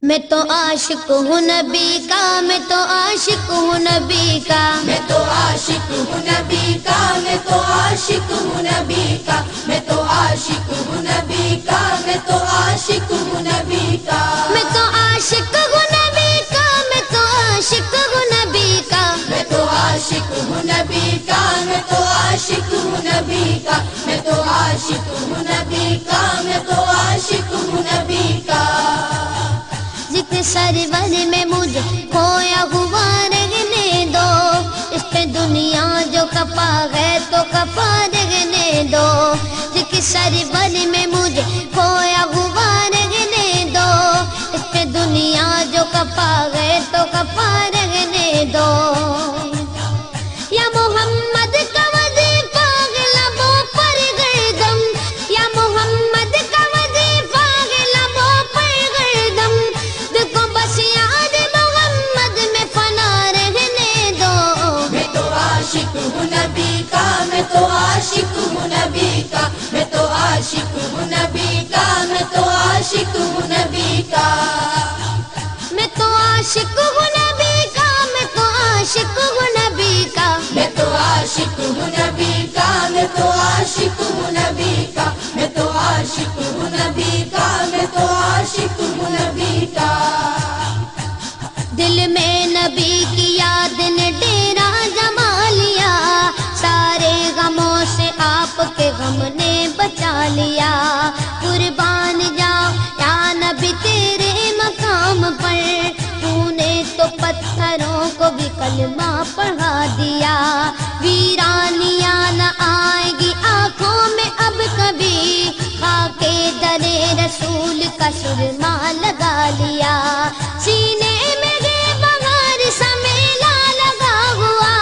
میں تو عاشق ہوں نبی کا، میں تو عاشق ہوں نبی کا، میں تو عاشق ہوں نبی کا، میں تو عاشق ہوں نبی کا، میں تو عاشق ہوں نبی کا، میں تو عاشق ہوں نبی کا، میں تو عاشق ہوں نبی کا، میں تو عاشق ہوں نبی کا، میں تو عاشق ہوں نبی کا، میں تو عاشق ہوں نبی کا، میں تو عاشق ہوں نبی کا، میں تو عاشق ہوں نبی کا، ذکر سرور میں مجھے کھویا ہوا رہنے دو، اس پہ دنیا جو کپا ہے تو کپا رہنے دو، ذکر سرور میں مجھے کھویا ہوا رہنے دو، اس پہ دنیا جو کپا ہے تو کپا رہنے دو، یا محمد کا وظیفہ ہے لبوں پر گردم، یا محمد کا وظیفہ ہے لبوں پر گردم، دیکھو بس یاد محمد میں فنا رہنے دو، میں تو عاشق ہوں نبی کا، میں تو عاشق ہوں نبی کا، میں تو عاشق ہوں نبی کا، میں تو عاشق ہوں نبی کا، میں تو عاشق ہوں نبی کا، میں تو عاشق ہوں نبی کا، میں تو عاشق ہوں نبی کا، میں تو عاشق ہوں نبی کا، میں تو عاشق ہوں نبی کا، میں تو عاشق ہوں نبی کا، دل میں نبی کی یاد نے ڈیرا جما لیا، سارے غموں سے آپ کے غم نے بچا لیا، قربان جاؤ یا نبی تیرے مقام پر، تو نے تو پتھروں کو بھی کلمہ پڑھا دیا، ویرانیاں نہ آئے گی آنکھوں میں اب کبھی، خاک در رسول کا سرما لگا لیا، سینے میں گے بہار سا میلہ لگا ہوا،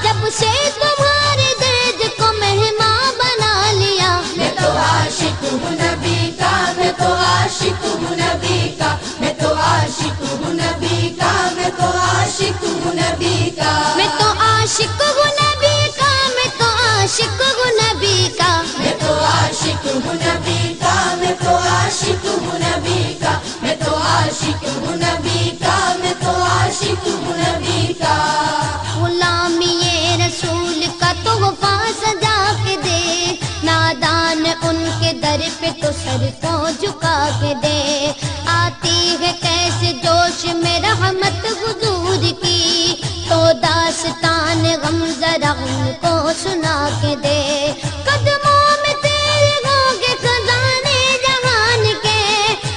جب سے تمہارے درد کو مہمان بنا لیا، میں تو عاشق ہوں نبی کا، میں تو عاشق ہوں نبی کا، میں تو عاشق ہوں نبی کا، میں تو عاشق ہوں نبی کا، میں تو عاشق ہوں نبی کا، میں تو عاشق ہوں نبی کا، میں تو عاشق ہوں نبی کا، میں تو عاشق ہوں نبی کا، میں تو عاشق ہوں نبی کا، میں تو عاشق ہوں نبی کا، غلامی رسول کا تحفہ سجا کے دے، نادان ان کے در پہ تو سر کو جھکا کے دے، آتی ہے کیسے جوش میں رحمت حضور کی، تو داستان غم ذرا ان کو سنا کے دے، قدموں میں تیرے ہوں گے خزانے جہان کے،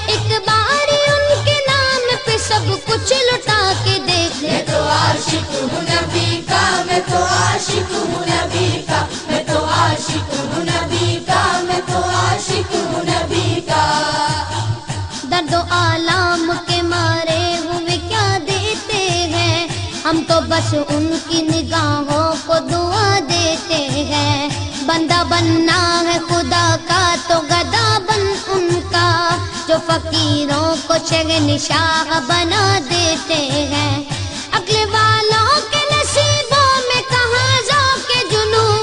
ایک بار ان کے نام پہ سب کچھ لٹا کے دیکھ لے، میں تو عاشق ہوں نبی کا، میں تو عاشق ہوں نبی کا، میں تو عاشق ہوں نبی کا، میں تو عاشق ہوں نبی کا، درد و آلام کے مارے ہوئے کیا دیتے ہیں، ہم تو بس ان کی نگاہوں کو دعا دیتے ہیں، بندہ بننا ہے خدا کا تو گدا بن ان کا، جو فقیروں کو شہنشاہ بنا دیتے ہیں، عقل والوں کے نصیبوں میں کہاں ذوق جنوں،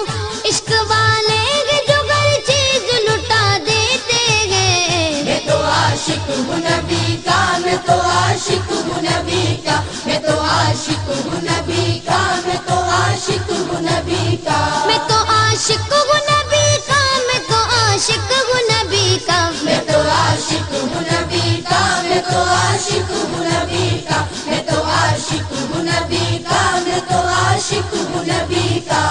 عشق والے ہیں جو ہر چیز لٹا دیتے ہیں، میں تو عاشق ہوں نبی کا، میں تو عاشق ہوں نبی کا، میں تو عاشق ہوں نبی کا، میں تو عاشق ہوں نبی کا، میں تو عاشق ہوں نبی کا، میں تو عاشق ہوں نبی کا، میں تو عاشق ہوں نبی کا، میں تو عاشق ہوں نبی کا، میں تو عاشق ہوں نبی کا، میں تو عاشق ہوں نبی کا،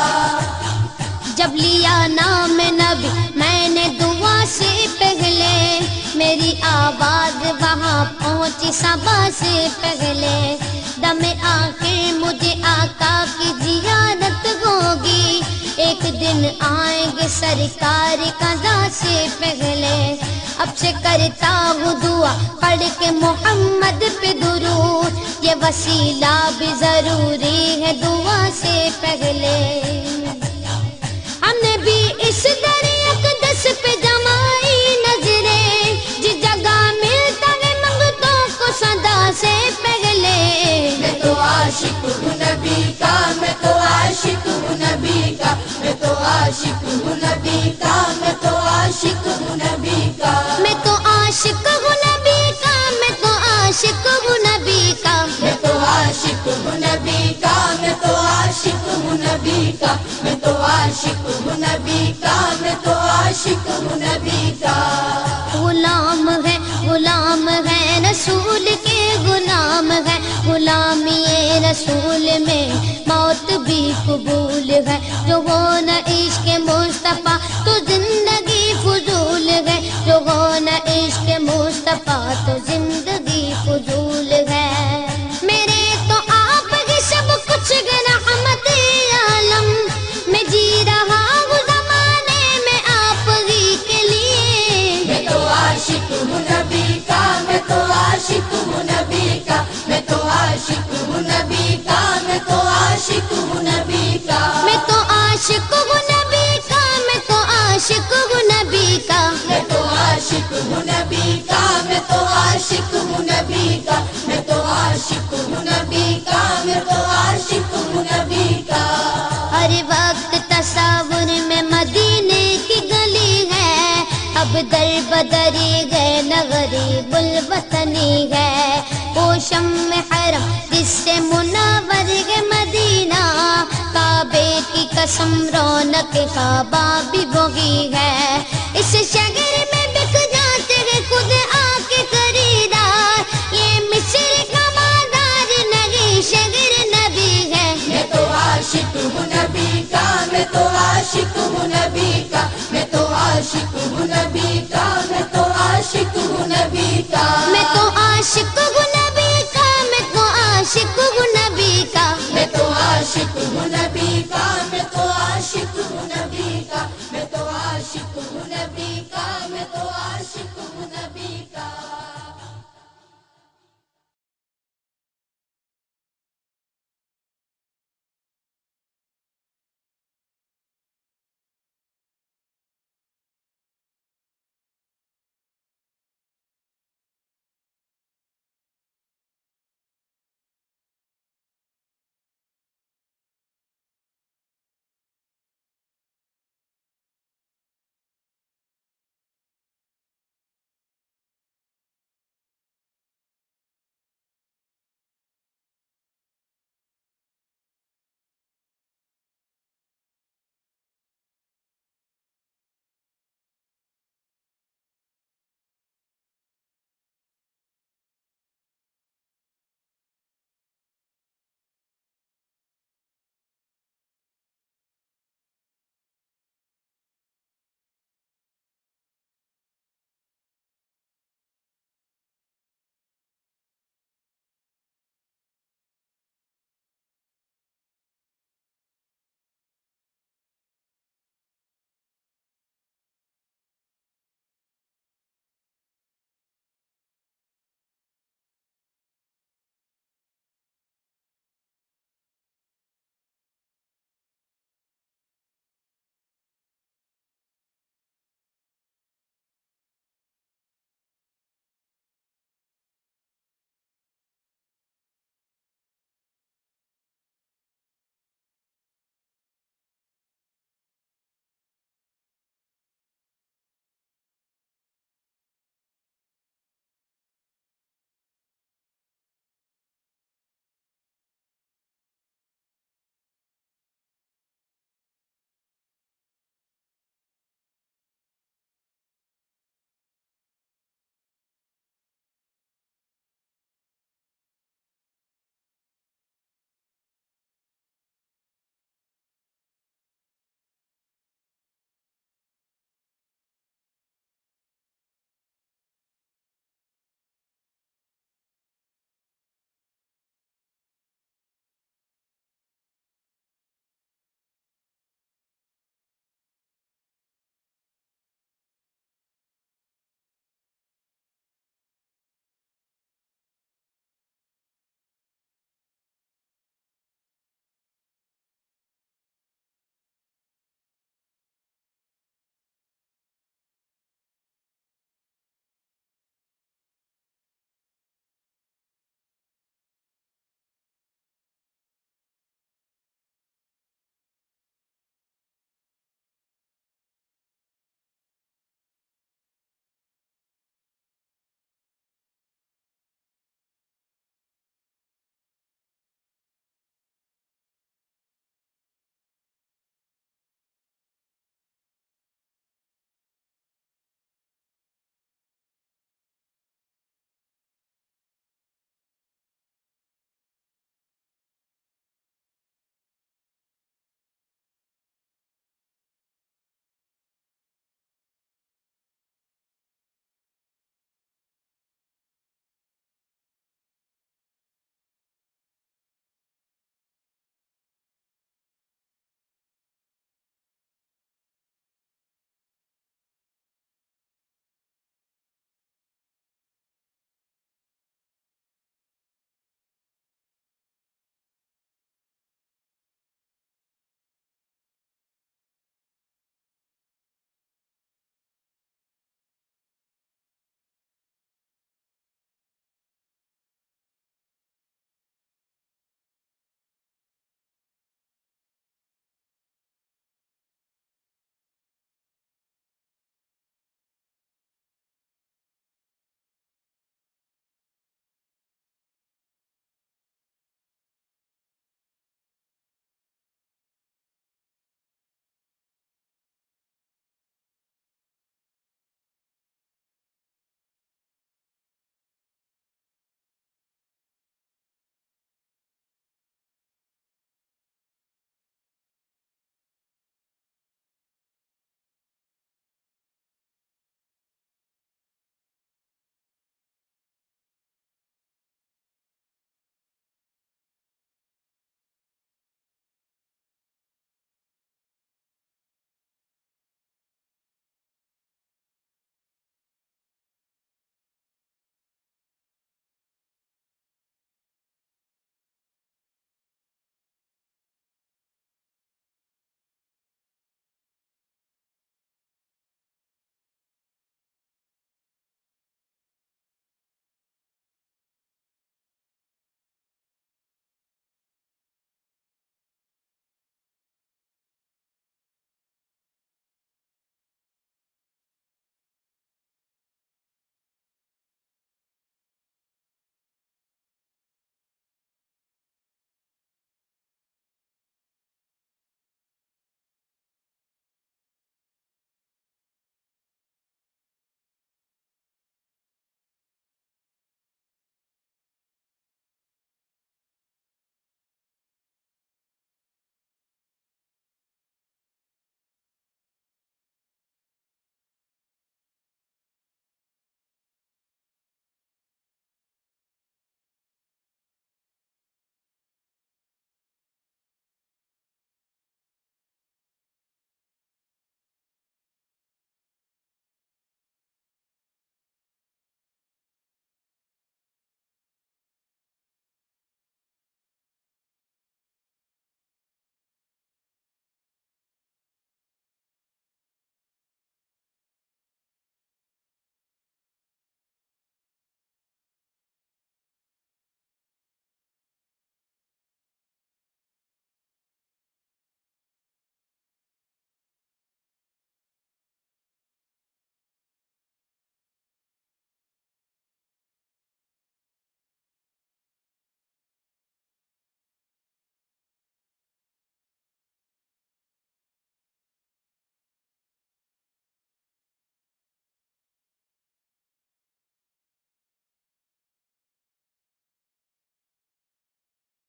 جب لیا نام نبی میں نے دعا سے پہلے، میری آواز وہاں پہنچی صبا سے پہلے، دم آخر مجھے آقا کی زیارت ہوگی، ایک دن آئیں گے سرکار قضا سے پہلے، اب سے کرتا ہوں دعا پڑھ کے محمد پہ درود، یہ وسیلہ بھی ضروری ہے دعا سے پہلے، ہم نے بھی اس در اقدس پہ جمائی نظریں، جس جگہ ملتا ہے منگتوں کو صدا سے پہلے، میں تو عاشق ہوں نبی کا، میں تو عاشق ہوں نبی کا، میں تو عاشق ہوں نبی کا، میں تو عاشق ہوں نبی کا، میں تو عاشق ہوں نبی کا، میں تو عاشق عاشق ہوں نبی کا، میں تو عاشق ہوں نبی کا۔ غلام ہے رسول کے غلام ہے، غلامی رسول میں موت بھی قبول ہے۔ جو ہو نہ عشق مصطفیٰ تو زندگی فضول ہے، جو ہو نہ عشق مصطفیٰ تو زندگی فضول ہے۔ میرے تو آپ ہی سب کچھ ہے رحمت عالم، میں جی رہا ہوں زمانے میں آپ ہی کے لیے۔ میں تو عاشق ہوں نبی کا، میں تو عاشق ہوں نبی کا، میں تو عاشق ہوں نبی کا، میں تو عاشق ہوں نبی کا۔ میں تو عاشق ہوں نبی کا، میں تو عاشق ہوں نبی کا۔ میں تو عاشق ہوں نبی کا، میں تو عاشق ہوں نبی کا، میں تو عاشق ہوں نبی کا، میں تو عاشق ہوں نبی کا۔ ہر وقت تصور میں مدینے کی گلی ہے، اب در بدری گئے نہ غریب الوطنی ہے۔ وہ شمع حرم جس سے منور ہے مدینہ، کعبے کی قسم رونق کعبہ بھی وہی ہے۔ اس شہر میں بک جاتے ہیں خود آ کے خریدار، یہ مصر کا مادار نہیں شہر نبی ہے۔ میں تو عاشق ہوں نبی کا، میں تو عاشق ہوں نبی کا، میں تو عاشق ہوں نبی کا، میں تو عاشق ہوں نبی کا۔ میں تو